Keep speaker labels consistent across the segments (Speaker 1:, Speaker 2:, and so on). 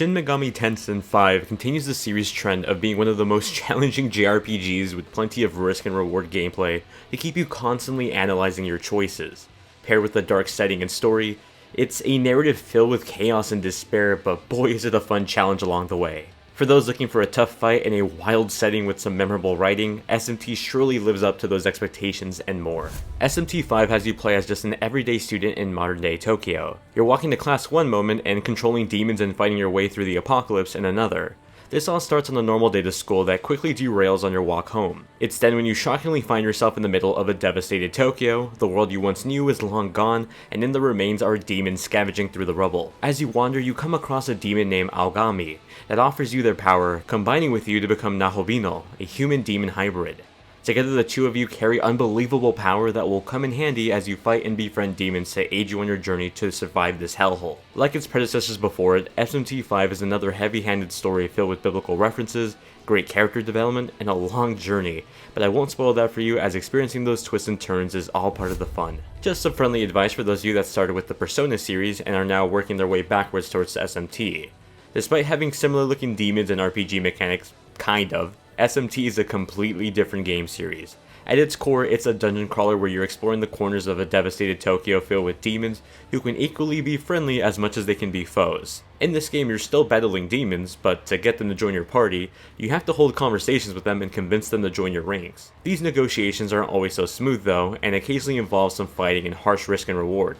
Speaker 1: Shin Megami Tensei V continues the series' trend of being one of the most challenging JRPGs with plenty of risk and reward gameplay to keep you constantly analyzing your choices. Paired with a dark setting and story, it's a narrative filled with chaos and despair, but boy is it a fun challenge along the way. For those looking for a tough fight in a wild setting with some memorable writing, SMT surely lives up to those expectations and more. SMT V has you play as just an everyday student in modern-day Tokyo. You're walking to class one moment and controlling demons and fighting your way through the apocalypse in another. This all starts on a normal day to school that quickly derails on your walk home. It's then when you shockingly find yourself in the middle of a devastated Tokyo, the world you once knew is long gone, and in the remains are demons scavenging through the rubble. As you wander, you come across a demon named Alamilla that offers you their power, combining with you to become Nahobino, a human-demon hybrid. Together the two of you carry unbelievable power that will come in handy as you fight and befriend demons to aid you on your journey to survive this hellhole. Like its predecessors before it, SMT V is another heavy-handed story filled with biblical references, great character development, and a long journey, but I won't spoil that for you as experiencing those twists and turns is all part of the fun. Just some friendly advice for those of you that started with the Persona series and are now working their way backwards towards SMT. Despite having similar looking demons and RPG mechanics, kind of, SMT is a completely different game series. At its core, it's a dungeon crawler where you're exploring the corners of a devastated Tokyo filled with demons who can equally be friendly as much as they can be foes. In this game, you're still battling demons, but to get them to join your party, you have to hold conversations with them and convince them to join your ranks. These negotiations aren't always so smooth though, and occasionally involve some fighting and harsh risk and reward.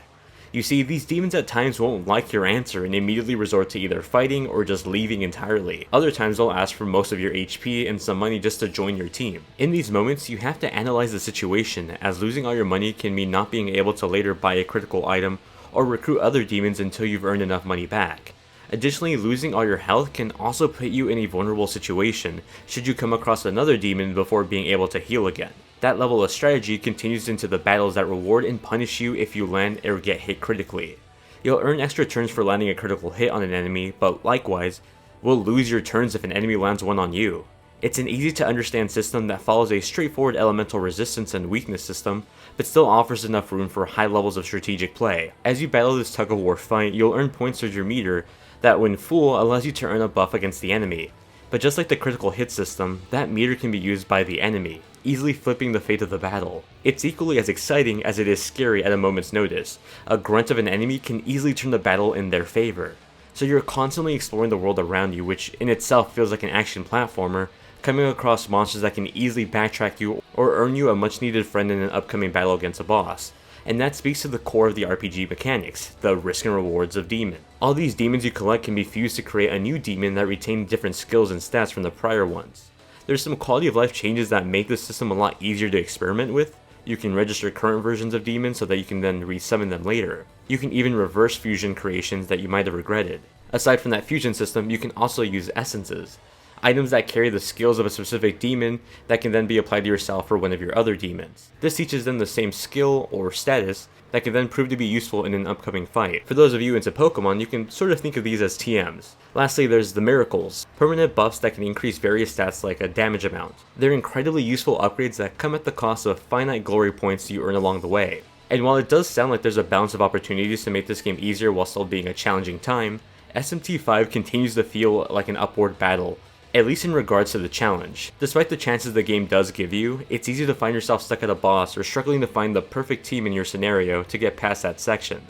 Speaker 1: You see, these demons at times won't like your answer and immediately resort to either fighting or just leaving entirely. Other times they'll ask for most of your HP and some money just to join your team. In these moments, you have to analyze the situation, as losing all your money can mean not being able to later buy a critical item or recruit other demons until you've earned enough money back. Additionally, losing all your health can also put you in a vulnerable situation should you come across another demon before being able to heal again. That level of strategy continues into the battles that reward and punish you if you land or get hit critically. You'll earn extra turns for landing a critical hit on an enemy, but likewise, will lose your turns if an enemy lands one on you. It's an easy to understand system that follows a straightforward elemental resistance and weakness system, but still offers enough room for high levels of strategic play. As you battle this tug-of-war fight, you'll earn points towards your meter that when full allows you to earn a buff against the enemy. But just like the critical hit system, that meter can be used by the enemy, easily flipping the fate of the battle. It's equally as exciting as it is scary at a moment's notice. A grunt of an enemy can easily turn the battle in their favor. So you're constantly exploring the world around you, which in itself feels like an action platformer, coming across monsters that can easily backtrack you or earn you a much needed friend in an upcoming battle against a boss. And that speaks to the core of the RPG mechanics, the risk and rewards of demon. All these demons you collect can be fused to create a new demon that retain different skills and stats from the prior ones. There's some quality of life changes that make this system a lot easier to experiment with. You can register current versions of demons so that you can then resummon them later. You can even reverse fusion creations that you might have regretted. Aside from that fusion system, you can also use essences, items that carry the skills of a specific demon that can then be applied to yourself or one of your other demons. This teaches them the same skill or status that can then prove to be useful in an upcoming fight. For those of you into Pokemon, you can sort of think of these as TMs. Lastly, there's the Miracles, permanent buffs that can increase various stats like a damage amount. They're incredibly useful upgrades that come at the cost of finite glory points you earn along the way. And while it does sound like there's a balance of opportunities to make this game easier while still being a challenging time, SMT V continues to feel like an upward battle, at least in regards to the challenge. Despite the chances the game does give you, it's easy to find yourself stuck at a boss or struggling to find the perfect team in your scenario to get past that section.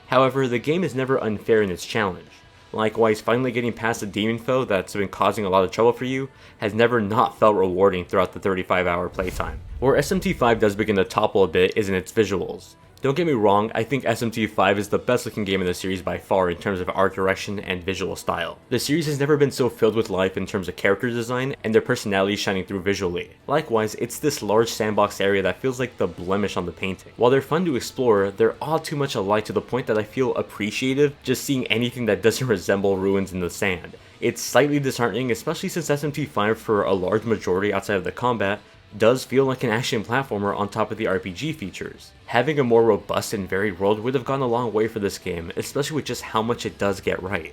Speaker 1: However, the game is never unfair in its challenge. Likewise, finally getting past a demon foe that's been causing a lot of trouble for you has never not felt rewarding throughout the 35-hour playtime. Where SMT V does begin to topple a bit is in its visuals. Don't get me wrong, I think SMT V is the best looking game in the series by far in terms of art direction and visual style. The series has never been so filled with life in terms of character design and their personalities shining through visually. Likewise, it's this large sandbox area that feels like the blemish on the painting. While they're fun to explore, they're all too much alike to the point that I feel appreciative just seeing anything that doesn't resemble ruins in the sand. It's slightly disheartening, especially since SMT V for a large majority outside of the combat does feel like an action platformer on top of the RPG features. Having a more robust and varied world would have gone a long way for this game, especially with just how much it does get right.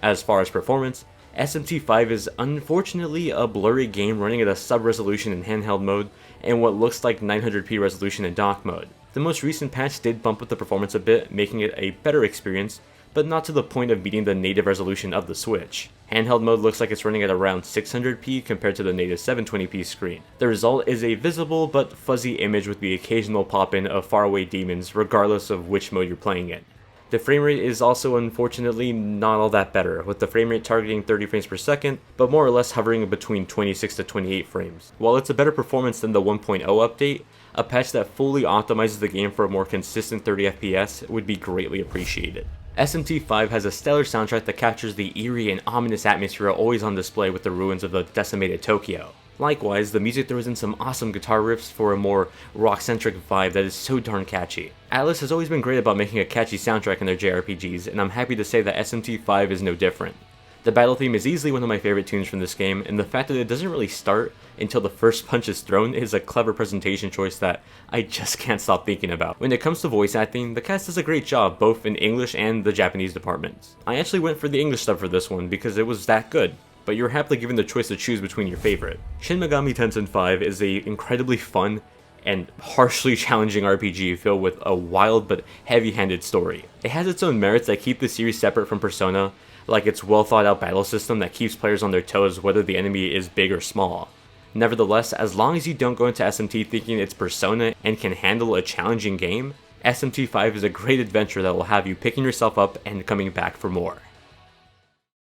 Speaker 1: As far as performance, SMT V is unfortunately a blurry game running at a sub-resolution in handheld mode and what looks like 900p resolution in dock mode. The most recent patch did bump up the performance a bit, making it a better experience, but not to the point of meeting the native resolution of the Switch. Handheld mode looks like it's running at around 600p compared to the native 720p screen. The result is a visible but fuzzy image with the occasional pop-in of faraway demons regardless of which mode you're playing in. The framerate is also unfortunately not all that better, with the framerate targeting 30 frames per second, but more or less hovering between 26 to 28 frames. While it's a better performance than the 1.0 update, a patch that fully optimizes the game for a more consistent 30 FPS would be greatly appreciated. SMT V has a stellar soundtrack that captures the eerie and ominous atmosphere always on display with the ruins of the decimated Tokyo. Likewise, the music throws in some awesome guitar riffs for a more rock-centric vibe that is so darn catchy. Atlus has always been great about making a catchy soundtrack in their JRPGs, and I'm happy to say that SMT V is no different. The battle theme is easily one of my favorite tunes from this game, and the fact that it doesn't really start until the first punch is thrown is a clever presentation choice that I just can't stop thinking about. When it comes to voice acting, the cast does a great job both in English and the Japanese departments. I actually went for the English dub for this one because it was that good, but you're happily given the choice to choose between your favorite. Shin Megami Tensei V is a incredibly fun and harshly challenging RPG filled with a wild but heavy-handed story. It has its own merits that keep the series separate from Persona, like its well thought out battle system that keeps players on their toes whether the enemy is big or small. Nevertheless, as long as you don't go into SMT thinking it's Persona and can handle a challenging game, SMT V is a great adventure that will have you picking yourself up and coming back for more.